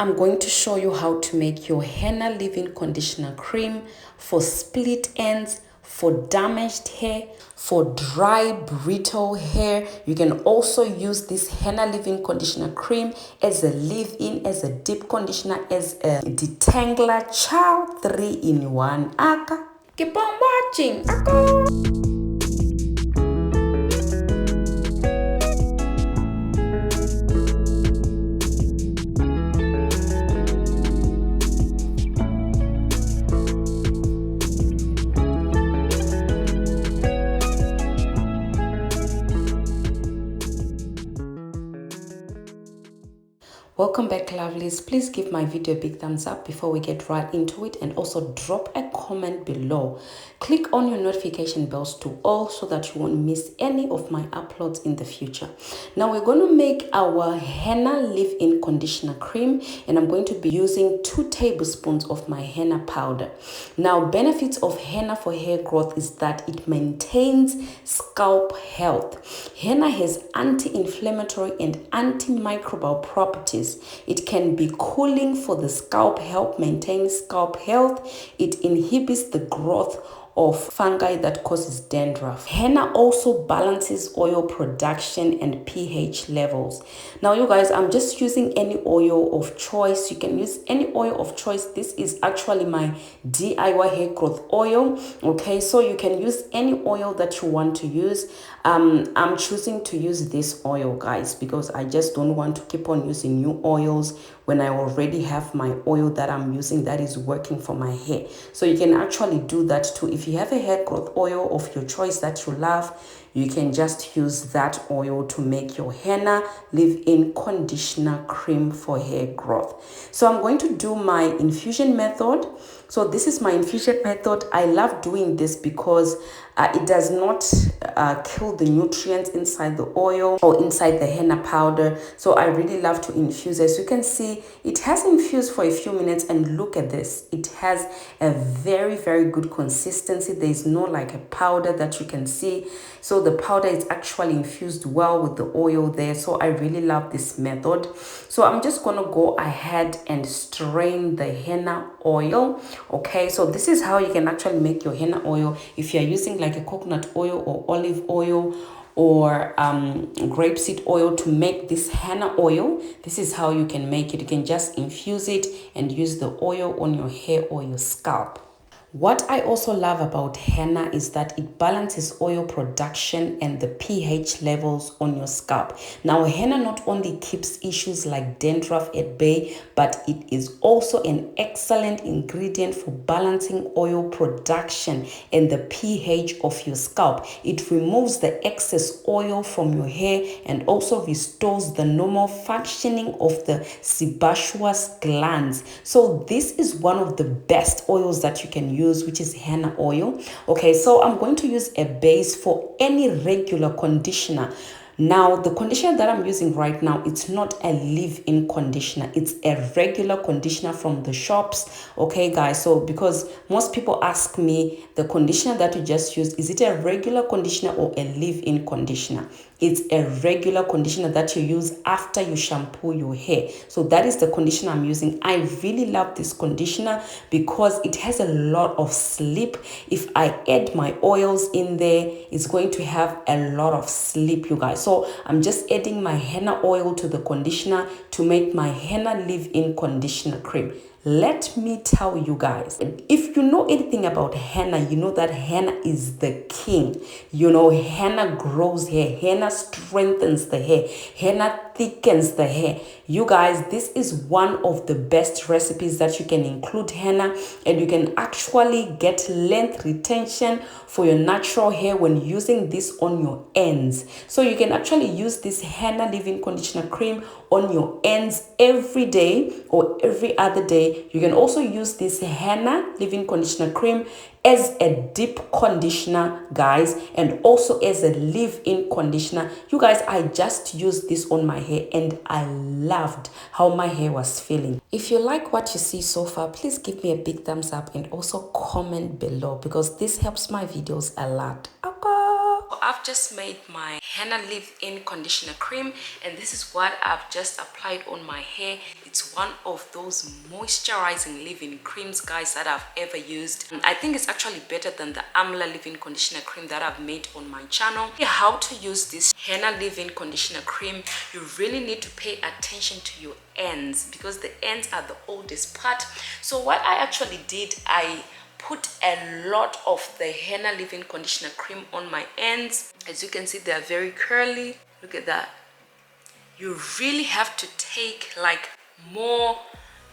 I'm going to show you how to make your henna leave-in conditioner cream for split ends, for damaged hair, for dry, brittle hair. You can also use this henna leave-in conditioner cream as a leave-in, as a deep conditioner, as a detangler. Child, 3-in-1. Aka. Keep on watching. Aka. Welcome back, lovelies. Please give my video a big thumbs up before we get right into it, and also drop a comment below. Click on your notification bells to all so that you won't miss any of my uploads in the future. Now we're going to make our henna leave-in conditioner cream, and I'm going to be using 2 tablespoons of my henna powder. Now, benefits of henna for hair growth is that it maintains scalp health. Henna has anti-inflammatory and antimicrobial properties. It can be cooling for the scalp, help maintain scalp health. It inhibits the growth of fungi that causes dandruff. Henna also balances oil production and pH levels. Now, you guys, I'm just using any oil of choice. You can use any oil of choice. This is actually my DIY hair growth oil. Okay, so you can use any oil that you want to use. I'm choosing to use this oil, guys, because I just don't want to keep on using new oils when I already have my oil that I'm using that is working for my hair. So you can actually do that too. If you have a hair growth oil of your choice that you love, you can just use that oil to make your henna leave-in conditioner cream for hair growth. So I'm going to do my infusion method. So this is my infusion method. I love doing this because it does not kill the nutrients inside the oil or inside the henna powder. So I really love to infuse. As you can see, it has infused for a few minutes, and look at this. It has a very, very good consistency. There is no like a powder that you can see. So the powder is actually infused well with the oil there. So I really love this method. So I'm just going to go ahead and strain the henna oil. Okay, so this is how you can actually make your henna oil. If you're using like a coconut oil or olive oil or grapeseed oil to make this henna oil, this is how you can make it. You can just infuse it and use the oil on your hair or your scalp. What I also love about henna is that it balances oil production and the pH levels on your scalp. Now, henna not only keeps issues like dandruff at bay, but it is also an excellent ingredient for balancing oil production and the pH of your scalp. It removes the excess oil from your hair and also restores the normal functioning of the sebaceous glands. So this is one of the best oils that you can use, which is henna oil. Okay, so I'm going to use a base for any regular conditioner. Now, the conditioner that I'm using right now, it's not a leave-in conditioner. It's a regular conditioner from the shops. Okay, guys, so because most people ask me, the conditioner that you just used, is it a regular conditioner or a leave-in conditioner? It's a regular conditioner that you use after you shampoo your hair. So that is the conditioner I'm using. I really love this conditioner because it has a lot of slip. If I add my oils in there, it's going to have a lot of slip, you guys. So I'm just adding my henna oil to the conditioner to make my henna leave-in conditioner cream. Let me tell you guys, if you know anything about henna, you know that henna is the king. You know, henna grows hair, henna strengthens the hair, henna thickens the hair. You guys, this is one of the best recipes that you can include henna, and you can actually get length retention for your natural hair when using this on your ends. So you can actually use this henna leave-in conditioner cream on your ends every day or every other day. You can also use this henna leave-in conditioner cream as a deep conditioner, guys, and also as a leave-in conditioner. You guys, I just used this on my hair and I loved how my hair was feeling. If you like what you see so far, please give me a big thumbs up and also comment below because this helps my videos a lot. Okay. I've just made my Henna leave-in conditioner cream, and this is what I've just applied on my hair. It's one of those moisturizing leave-in creams, guys, that I've ever used. I think it's actually better than the Amla leave-in conditioner cream that I've made on my channel. How to use this Henna leave-in conditioner cream: you really need to pay attention to your ends, because the ends are the oldest part. So what I actually did, I put a lot of the Henna leave-in conditioner cream on my ends. As you can see, they are very curly. Look at that. You really have to take like more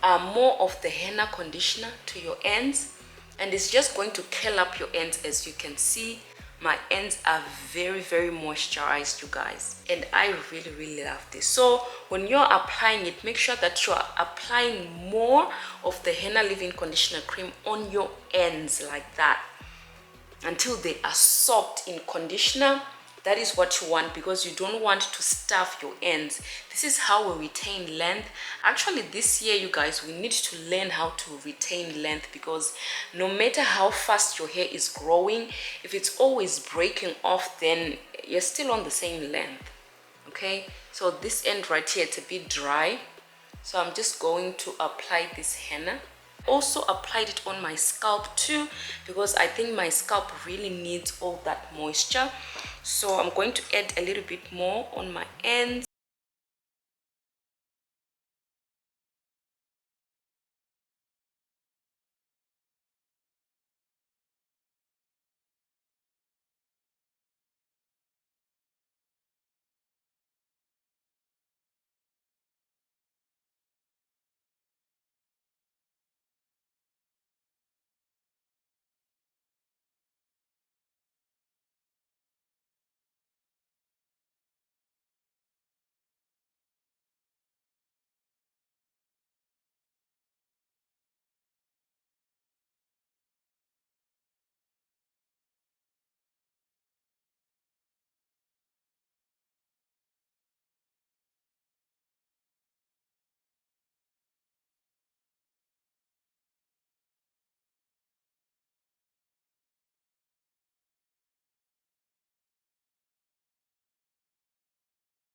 of the henna conditioner to your ends, and it's just going to curl up your ends. As you can see, my ends are very, very moisturized, you guys, and I really, really love this. So when you're applying it, make sure that you are applying more of the Henna leave-in conditioner cream on your ends like that until they are soaked in conditioner. That is what you want, because you don't want to stuff your ends. This is how we retain length. Actually, this year, you guys, we need to learn how to retain length, because no matter how fast your hair is growing, if it's always breaking off, then you're still on the same length. Okay, so this end right here, it's a bit dry, so I'm just going to apply this henna. Also applied it on my scalp too, because I think my scalp really needs all that moisture. So I'm going to add a little bit more on my ends.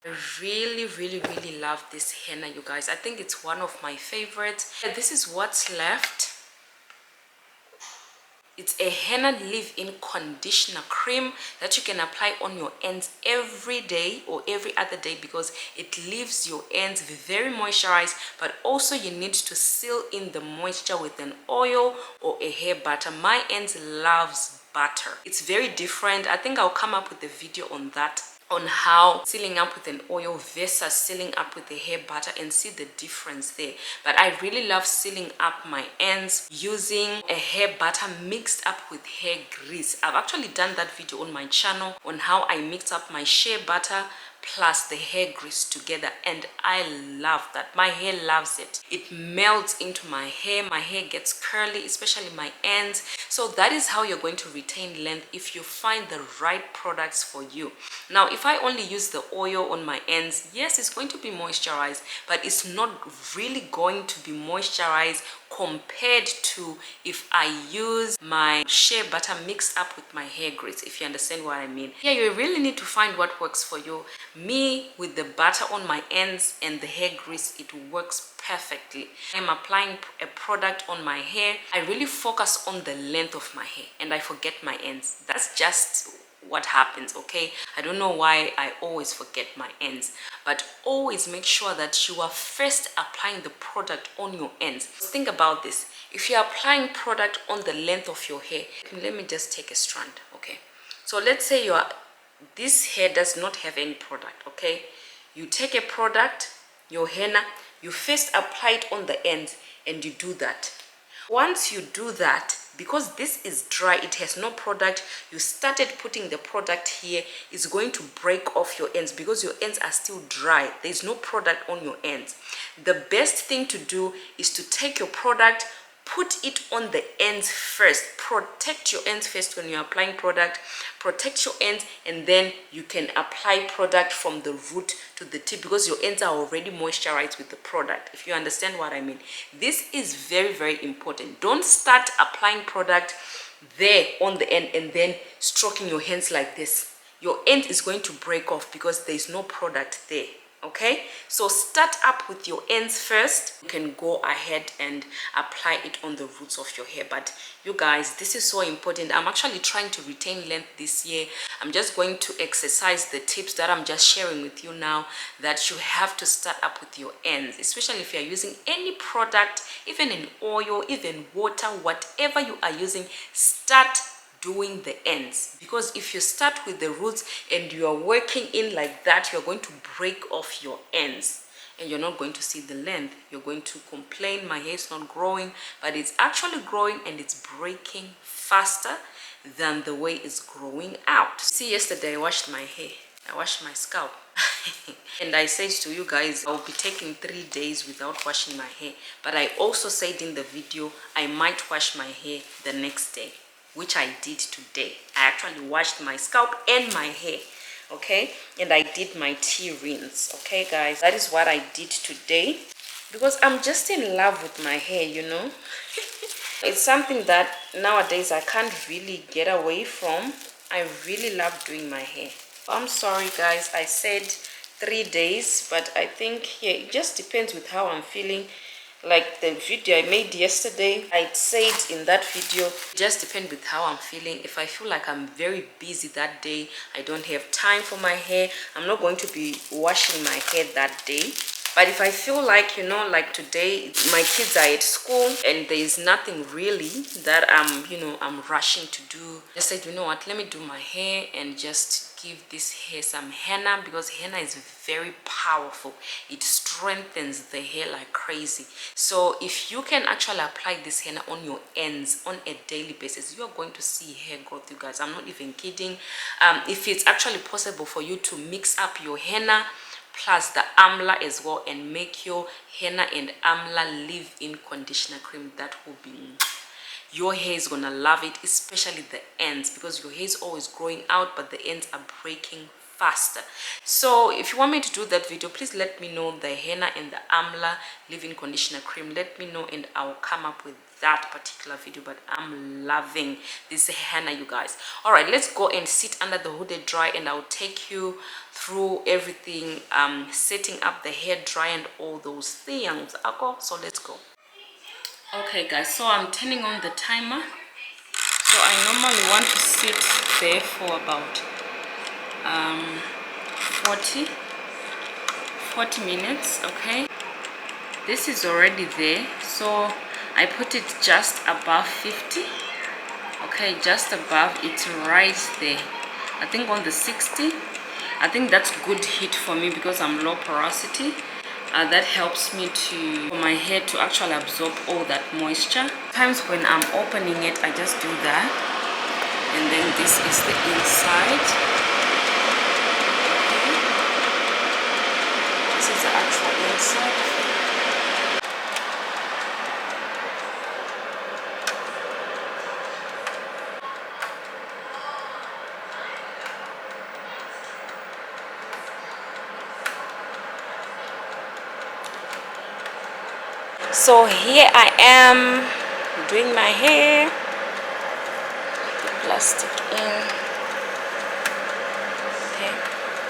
I really, really, really love this henna, you guys. I think it's one of my favorites. This is what's left. It's a henna leave-in conditioner cream that you can apply on your ends every day or every other day, because it leaves your ends very moisturized, but also you need to seal in the moisture with an oil or a hair butter. My ends loves butter. It's very different. I think I'll come up with a video on that, on how sealing up with an oil versus sealing up with a hair butter, and see the difference there. But I really love sealing up my ends using a hair butter mixed up with hair grease. I've actually done that video on my channel on how I mix up my shea butter plus the hair grease together, and I love that. My hair loves it. It melts into my hair gets curly, especially my ends. So that is how you're going to retain length, if you find the right products for you. Now, if I only use the oil on my ends, yes, it's going to be moisturized, but it's not really going to be moisturized compared to if I use my shea butter mixed up with my hair grease, if you understand what I mean. Yeah, you really need to find what works for you. Me, with the butter on my ends and the hair grease, it works perfectly. I'm applying a product on my hair. I really focus on the length of my hair and I forget my ends. That's just what happens, okay? I don't know why I always forget my ends, but always make sure that you are first applying the product on your ends. Think about this. If you're applying product on the length of your hair, let me just take a strand, okay? So let's say this hair does not have any product, okay? You take a product, your henna, you first apply it on the ends, and you do that. Once you do that, because this is dry, it has no product, you started putting the product here, it's going to break off your ends because your ends are still dry. There's no product on your ends. The best thing to do is to take your product, put it on the ends first. Protect your ends first when you're applying product. Protect your ends, and then you can apply product from the root to the tip, because your ends are already moisturized with the product, if you understand what I mean. This is very, very important. Don't start applying product there on the end and then stroking your hands like this. your end is going to break off because there's no product there. Okay, so start up with your ends first. You can go ahead and apply it on the roots of your hair, but you guys, this is so important. I'm actually trying to retain length this year. I'm just going to exercise the tips that I'm just sharing with you now, that you have to start up with your ends, especially if you're using any product, even in oil, even water, whatever you are using, start doing the ends, because if you start with the roots and you are working in like that, you're going to break off your ends and you're not going to see the length. You're going to complain, my hair is not growing, but it's actually growing and it's breaking faster than the way it's growing out. See, yesterday I washed my hair, I washed my scalp and I said to you guys, I'll be taking 3 days without washing my hair, but I also said in the video I might wash my hair the next day, which I did today. I actually washed my scalp and my hair, okay, and I did my tea rinse. Okay guys, that is what I did today because I'm just in love with my hair, you know. It's something that nowadays I can't really get away from. I really love doing my hair. I'm sorry guys, I said 3 days, but I think, yeah, it just depends with how I'm feeling. Like the video I made yesterday, I said in that video, it just depends with how I'm feeling. If I feel like I'm very busy that day, I don't have time for my hair, I'm not going to be washing my hair that day. But if I feel like, you know, like today my kids are at school and there is nothing really that I'm rushing to do, I said, you know what, let me do my hair and just give this hair some henna, because henna is very powerful. It strengthens the hair like crazy. So if you can actually apply this henna on your ends on a daily basis, you are going to see hair growth, you guys. I'm not even kidding. If it's actually possible for you to mix up your henna plus the amla as well and make your henna and amla leave-in conditioner cream, that will be, your hair is gonna love it, especially the ends, because your hair is always growing out but the ends are breaking faster. So if you want me to do that video, please let me know, the henna and the amla leave-in conditioner cream, let me know and I'll come up with that particular video. But I'm loving this henna, you guys. All right, let's go and sit under the hooded dry and I'll take you through everything, setting up the hair dry and all those things. So let's go. Okay guys, so I'm turning on the timer. So I normally want to sit there for about 40 minutes. Okay, this is already there, so I put it just above 50. Okay, just above, it's right there. I think on the 60. I think that's good heat for me because I'm low porosity. That helps me for my hair to actually absorb all that moisture. Sometimes when I'm opening it, I just do that, and then this is the inside. Okay. This is the actual inside. So here I am doing my hair. Put the plastic in.